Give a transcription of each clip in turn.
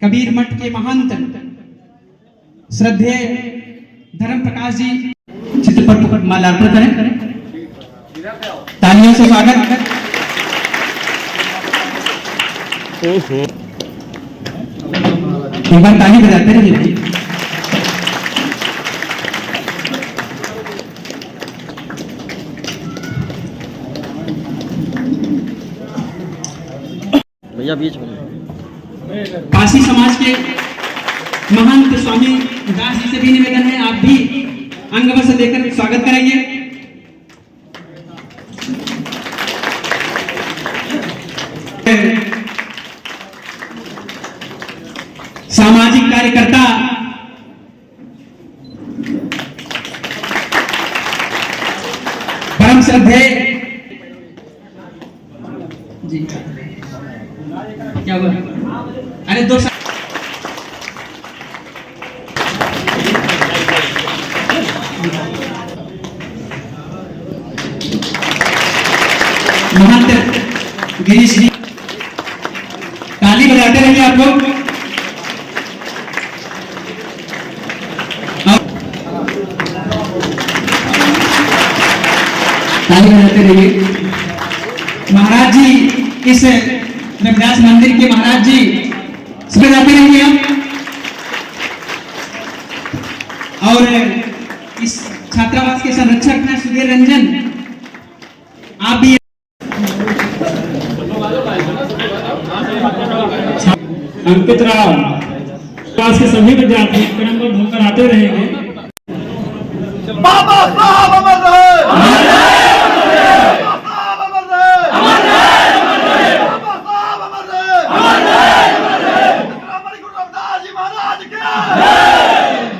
कबीर मठ के महंत श्रद्धेय धर्म प्रकाश जी चित्र पर माल्यार्पण करें। तालियों से स्वागत। एक बार ताली बजाते रहिए। भैया बीच में। काशी समाज के महंत स्वामी दास जी से भी निवेदन है, आप भी अंगवस्त्र देकर स्वागत करेंगे। सामाजिक कार्यकर्ता परम श्रद्धेय जी, क्या हुआ? अरे दो महंत गिरीश जी, ताली बजाते रहिए आप लोग। ताली बजाते रहिए। महाराज जी, इस रविदास मंदिर के महाराज जी, बजाते रहिए आप। और इस छात्रावास के संरक्षक हैं सुधीर रंजन, आप भी। अंकित राव, क्लास के सभी विद्यार्थी क्रमबद्ध होकर आते रहेंगे। बाबा साहब अमर रहे, अमर रहे, बाबा साहब अमर रहे, अमर रहे, बाबा साहब अमर रहे, अमर रहे। शिरोमणि गुरु रविदास जी महाराज की जय,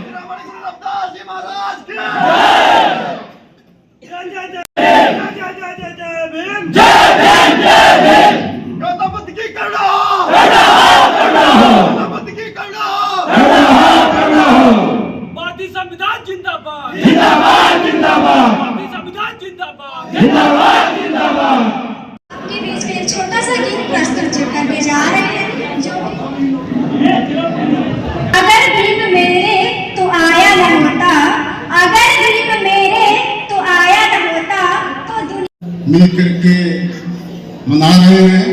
शिरोमणि गुरु रविदास जी महाराज की जय। जय जय जय जय जय जय जय भीम, जय भीम, जय भीम। गौतम बुद्ध की करुणा हो, करुणा हो, करुणा हो। गौतम बुद्ध की करुणा हो, करुणा हो, करुणा हो। भारतीय संविधान जिंदाबाद, जिंदाबाद, जिंदाबाद। भारतीय संविधान जिंदाबाद, जिंदाबाद, जिंदाबाद। आपके बीच में एक छोटा सा गीत प्रस्तुत करने जा रहे हैं, जो अगर भीम मेरे तो आया न होता, अगर भीम मेरे तो आया न होता तो दुनिया मिलकर के मना रहे हैं।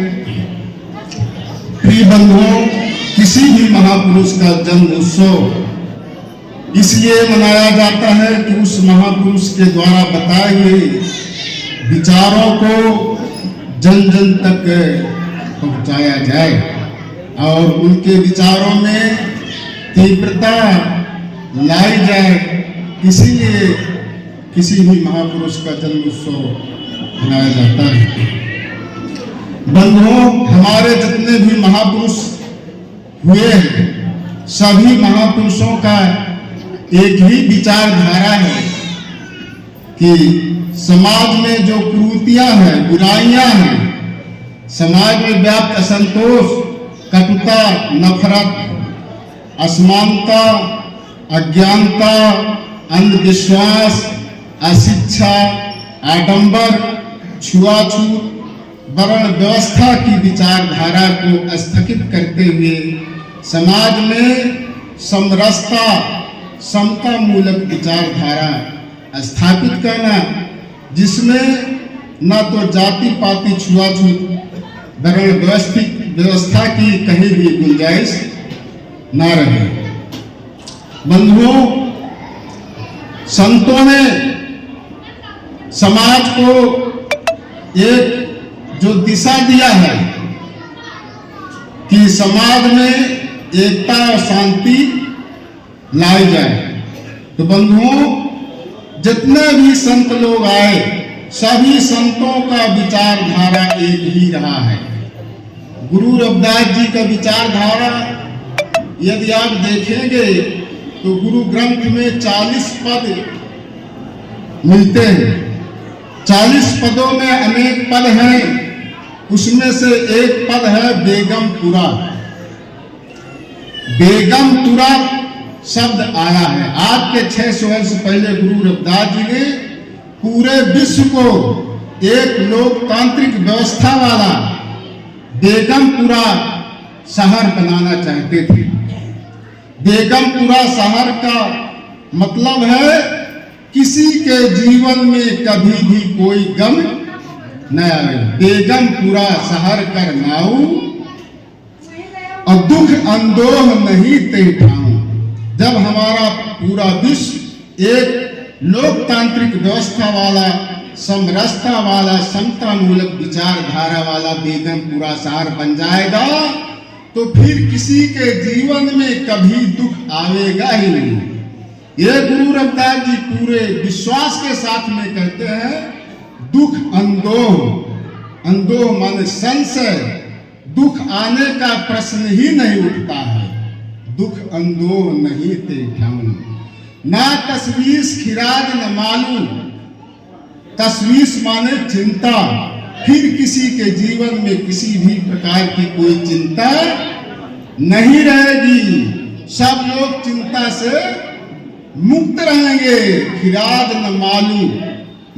प्रिय बंधुओं, किसी भी महापुरुष का जन्म उत्सव इसलिए मनाया जाता है कि उस महापुरुष के द्वारा बताए हुए विचारों को जन जन तक पहुंचाया जाए और उनके विचारों में तीव्रता लाई जाए। इसीलिए किसी भी महापुरुष का जन्म उत्सव मनाया जाता है। बंधुओं, हमारे जितने भी महापुरुष हुए हैं, सभी महापुरुषों का एक ही विचारधारा है कि समाज में जो कुरीतियां हैं, बुराइयां हैं, समाज में व्याप्त असंतोष, कटुता, नफरत, असमानता, अज्ञानता, अंधविश्वास, अशिक्षा, आडंबर, छुआछूत, वर्ण व्यवस्था की विचारधारा को स्थगित करते हुए समाज में समरसता, समता मूलक विचारधारा स्थापित करना, जिसमें न तो जाति पाति छुआछूत, वर्ण व्यवस्था की कहीं भी गुंजाइश न रहे। बंधुओं, संतों ने समाज को एक जो दिशा दिया है कि समाज में एकता और शांति लाई जाए, तो बंधुओं, जितने भी संत लोग आए, सभी संतों का विचारधारा एक ही रहा है। गुरु रविदास जी का विचारधारा यदि आप देखेंगे तो गुरु ग्रंथ में 40 पद मिलते हैं। 40 पदों में अनेक पद हैं, उसमें से एक पद है बेगमपुरा। बेगमपुरा शब्द आया है आज के 600 वर्ष पहले गुरु रविदास जी ने पूरे विश्व को एक लोकतांत्रिक व्यवस्था वाला बेगमपुरा शहर बनाना चाहते थे। बेगमपुरा शहर का मतलब है किसी के जीवन में कभी भी कोई गम न आवे। बेगमपुरा शहर कर नाऊ और दुख अंदोह नहीं ते ठाऊं। जब हमारा पूरा विश्व एक लोकतांत्रिक व्यवस्था वाला, समरसता वाला, समतामूलक विचारधारा वाला बेगमपुरा शहर बन जाएगा तो फिर किसी के जीवन में कभी दुख आवेगा ही नहीं। ये गुरु रविदास जी पूरे विश्वास के साथ में कहते हैं, दुख अंदोह, अंदोह माने संशय, दुख आने का प्रश्न ही नहीं उठता है। दुख अंदोह नहीं ते ठाऊं, ना तस्वीस खिराज न मालूम। तस्वीस माने चिंता, फिर किसी के जीवन में किसी भी प्रकार की कोई चिंता नहीं रहेगी। सब लोग चिंता से मुक्त रहेंगे। खिराज न मालूम,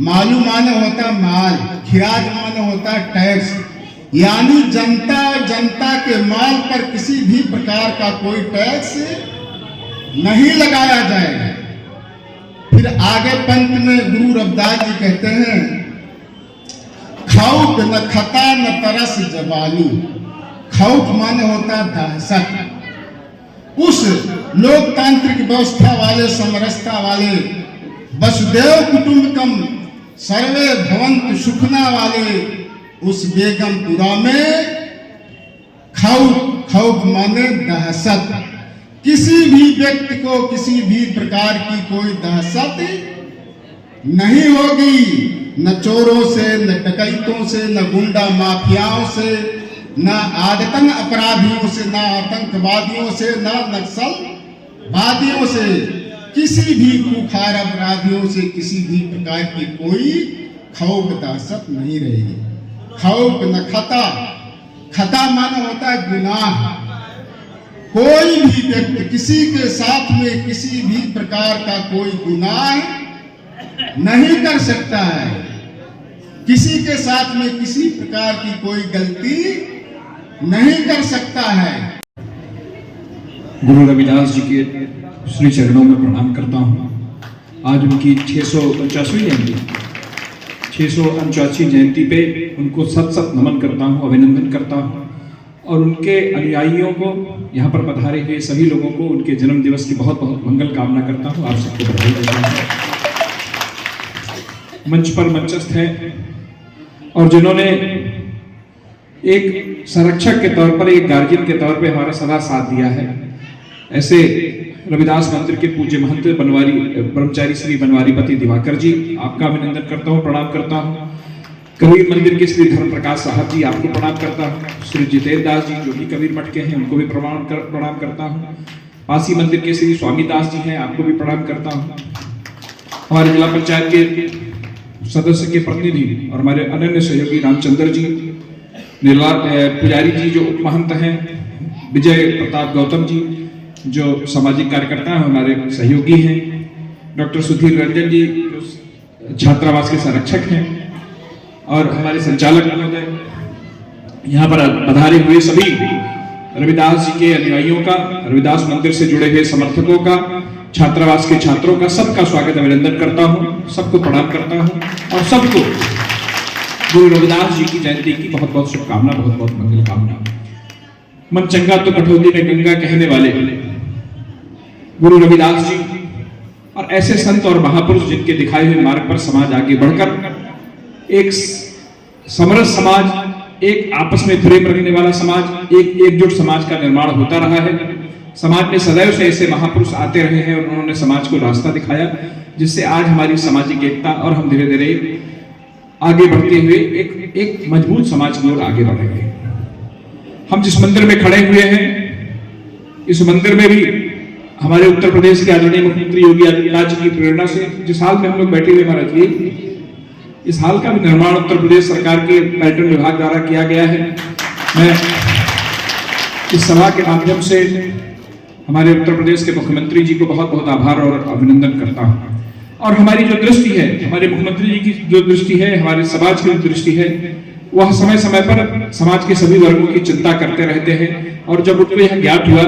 मालूम माने होता माल, खिराज माने होता टैक्स, यानी जनता और जनता के माल पर किसी भी प्रकार का कोई टैक्स नहीं लगाया जाएगा। फिर आगे पंथ में गुरु रविदास जी कहते हैं, खौफ न खता न तरस जबालू। खौफ माने होता दहशत। उस लोकतांत्रिक व्यवस्था वाले, समरसता वाले, वसुदेव कुटुंबकम सर्वे भवन्तु सुखना वाले उस बेगमपुरा में खौफ, खौफ माने दहशत। किसी भी व्यक्ति को किसी भी प्रकार की कोई दहशत नहीं होगी। न चोरों से, न डकैतों से, न गुंडा माफियाओं से, न आदतन अपराधियों से, न आतंकवादियों से, न नक्सलवादियों से, किसी भी खूंखार अपराधियों से किसी भी प्रकार की कोई खौफ दहशत नहीं रहेगी। खौफ न खता, खता माना होता है गुनाह। कोई भी व्यक्ति किसी के साथ में किसी भी प्रकार का कोई गुनाह नहीं कर सकता है। किसी के साथ में किसी प्रकार की कोई गलती नहीं कर सकता है। गुरु रविदास जी के श्री चरणों में प्रणाम करता हूँ। आज उनकी 649वीं जयंती, 649 जयंती पे उनको सत सत नमन करता हूँ, अभिनंदन करता हूँ। और उनके अनुयायियों को, यहाँ पर पधारे हुए सभी लोगों को उनके जन्म दिवस की बहुत बहुत मंगल कामना करता हूँ। आप सबको बधाई देता हूँ। मंच पर मंचस्थ है और जिन्होंने एक संरक्षक के तौर पर, एक गार्जियन के तौर पर हमारा सदा साथ दिया है, ऐसे रविदास मंदिर के पूज्य महंत बनवारी ब्रह्मचारी श्री बनवारीपति दिवाकर जी, आपका अभिनंदन करता हूँ, प्रणाम करता हूँ। कबीर मंदिर के श्री धर्म प्रकाश साहब जी, आपको प्रणाम करता हूँ। श्री जितेंद्र दास जी जो भी कबीर मठ के हैं, उनको भी प्रणाम करता हूँ। पासी मंदिर के श्री स्वामी दास जी हैं, आपको भी प्रणाम करता हूँ। हमारे जिला पंचायत के सदस्य के प्रतिनिधि और हमारे अनन्य सहयोगी रामचंद्र जी, पुजारी जी जो उप महंत हैं, विजय प्रताप गौतम जी जो सामाजिक कार्यकर्ता हैं, हमारे सहयोगी हैं, डॉक्टर सुधीर रंजन जी जो छात्रावास के संरक्षक हैं, और हमारे संचालक महोदय, यहाँ पर पधारे हुए सभी रविदास जी के अनुयायियों का, रविदास मंदिर से जुड़े हुए समर्थकों का, छात्रावास के छात्रों का, सबका स्वागत अभिनंदन करता हूँ, सबको प्रणाम करता हूँ और सबको गुरु रविदास जी की जयंती की बहुत बहुत शुभकामना, बहुत बहुत मंगल कामना। मन चंगा तो कठौती में गंगा कहने वाले गुरु रविदास जी और ऐसे संत और महापुरुष जिनके दिखाए हुए मार्ग पर समाज आगे बढ़कर एक समरस समाज, एक आपस में प्रेम रखने वाला समाज, एक एकजुट समाज का निर्माण होता रहा है। समाज में सदैव से ऐसे महापुरुष आते रहे हैं और उन्होंने समाज को रास्ता दिखाया, जिससे आज हमारी सामाजिक एकता और हम धीरे धीरे आगे बढ़ते हुए एक मजबूत समाज की ओर आगे बढ़ रहे हैं। हम जिस मंदिर में खड़े हुए हैं, इस मंदिर में भी हमारे उत्तर प्रदेश के आदरणीय मुख्यमंत्री योगी आदित्यनाथ जी की प्रेरणा से जिस हाल में हम लोग बैठे हुए महाराज जी, इस हाल का भी निर्माण उत्तर प्रदेश सरकार के पर्यटन विभाग द्वारा किया गया है। मैं इस सभा के माध्यम से हमारे उत्तर प्रदेश के मुख्यमंत्री जी को बहुत बहुत आभार और अभिनंदन करता हूँ। और हमारी जो दृष्टि है, हमारे मुख्यमंत्री जी की जो दृष्टि है, हमारे समाज की जो दृष्टि है, वह समय समय पर समाज के सभी वर्गों की चिंता करते रहते हैं। और जब उनको यह ज्ञात हुआ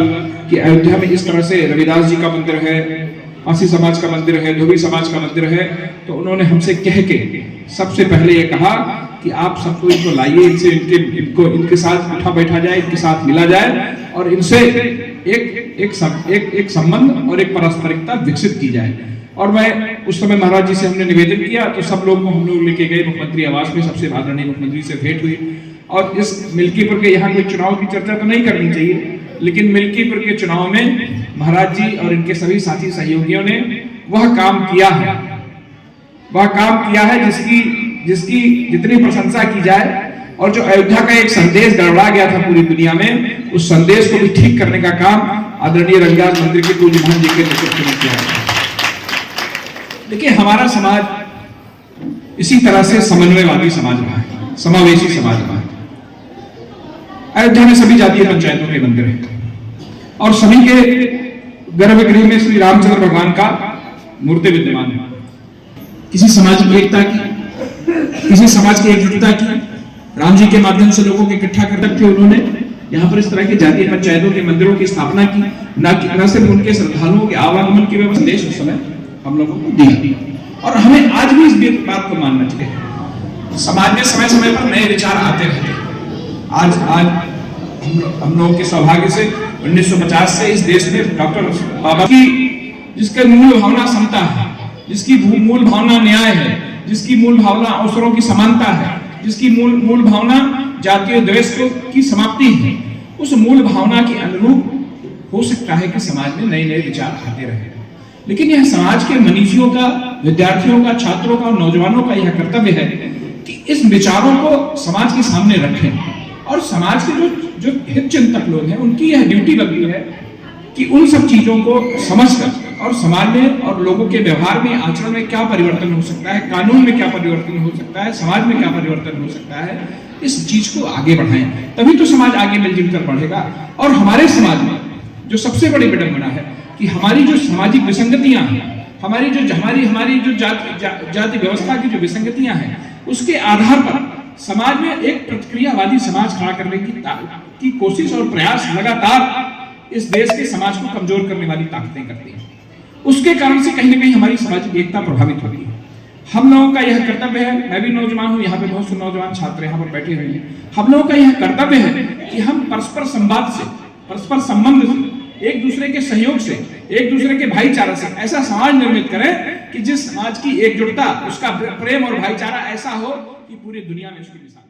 कि अयोध्या में इस तरह से रविदास जी का मंदिर है, पासी समाज का मंदिर है, धोबी समाज का मंदिर है, तो उन्होंने हमसे कह के सबसे पहले ये कहा कि आप सबको इनको लाइए, इनसे इनके साथ उठा बैठा जाए, इनके साथ मिला जाए और इनसे एक संबंध और एक पारस्परिकता विकसित की जाए। और मैं उस समय महाराज जी से हमने निवेदन किया तो सब लोग को हम लोग लेके गए मुख्यमंत्री आवास में, सबसे आदरणीय मुख्यमंत्री से भेंट हुई। और इस मिल्कीपुर के यहाँ कोई चुनाव की चर्चा तो नहीं करनी चाहिए, लेकिन मिल्कीपुर के चुनाव में महाराज जी और इनके सभी साथी सहयोगियों ने वह काम किया है जिसकी जितनी प्रशंसा की जाए। और जो अयोध्या का एक संदेश गड़बड़ा गया था पूरी दुनिया में, उस संदेश को भी ठीक करने का काम आदरणीय रविदास मंदिर के पूज्य महंत जी के नेतृत्व में किया है। देखिए, हमारा समाज इसी तरह से समन्वयवादी समाज रहा है, समावेशी समाज रहा है। अयोध्या में सभी जातीय पंचायतों के मंदिर हैं और सभी के गर्भगृह में श्री रामचंद्र भगवान का मूर्ति विद्यमान है। किसी सामाजिक एकता की, किसी समाज की एकजुटता की राम जी के माध्यम से लोगों को इकट्ठा कर रखे उन्होंने यहाँ पर इस तरह के जातीय पंचायतों के मंदिरों की स्थापना की। न सिर्फ उनके श्रद्धालुओं के आवागमन की व्यवस्था संदेश उस समय हम लोगों को दिया और हमें आज भी इस बात को मानना चाहिए। समाज में समय समय पर नए विचार आते रहते हैं। आज हम लोगों के सौभाग्य से 1950 से इस देश में डॉक्टर बाबा की जिसके मूल भावना समता है, जिसकी मूल भावना न्याय है, जिसकी मूल भावना अवसरों की समानता है, जिसकी मूल भावना जातीय द्वेष की समाप्ति है, उस मूल भावना के अनुरूप हो सकता है कि समाज में नए नए विचार आते रहे। लेकिन यह समाज के मनीषियों का, विद्यार्थियों का, छात्रों का, नौजवानों का यह कर्तव्य है कि इस विचारों को समाज के सामने रखें और समाज के जो हित चिंतक लोग हैं उनकी यह ड्यूटी बनती है कि उन सब चीजों को समझकर और समाज में और लोगों के व्यवहार में, आचरण में क्या परिवर्तन हो सकता है, कानून में क्या परिवर्तन हो सकता है, समाज में क्या परिवर्तन हो सकता है, इस चीज को आगे बढ़ाएं, तभी तो समाज आगे मिलजुल कर बढ़ेगा। और हमारे समाज में जो सबसे बड़ी विडंबना है कि हमारी जो सामाजिक विसंगतियां हैं, हमारी जो जाति व्यवस्था की जो विसंगतियां हैं, उसके आधार पर समाज में एक प्रतिक्रियावादी समाज खड़ा करने की कोशिश और प्रयास लगातार इस देश के समाज को कमजोर करने वाली ताकतें करती हैं। उसके कारण से कहीं ना कहीं हमारी सामाजिक एकता प्रभावित होती है। हम लोगों का यह कर्तव्य है, मैं भी नौजवान हूं, यहाँ पे बहुत से नौजवान छात्र यहाँ पर बैठे हुए हैं, हम लोगों का यह कर्तव्य है कि हम परस्पर संवाद से, परस्पर संबंध से, एक दूसरे के सहयोग से, एक दूसरे के भाईचारा से ऐसा समाज निर्मित करें कि जिस समाज की एकजुटता, उसका प्रेम और भाईचारा ऐसा हो कि पूरी दुनिया में उसकी मिसाल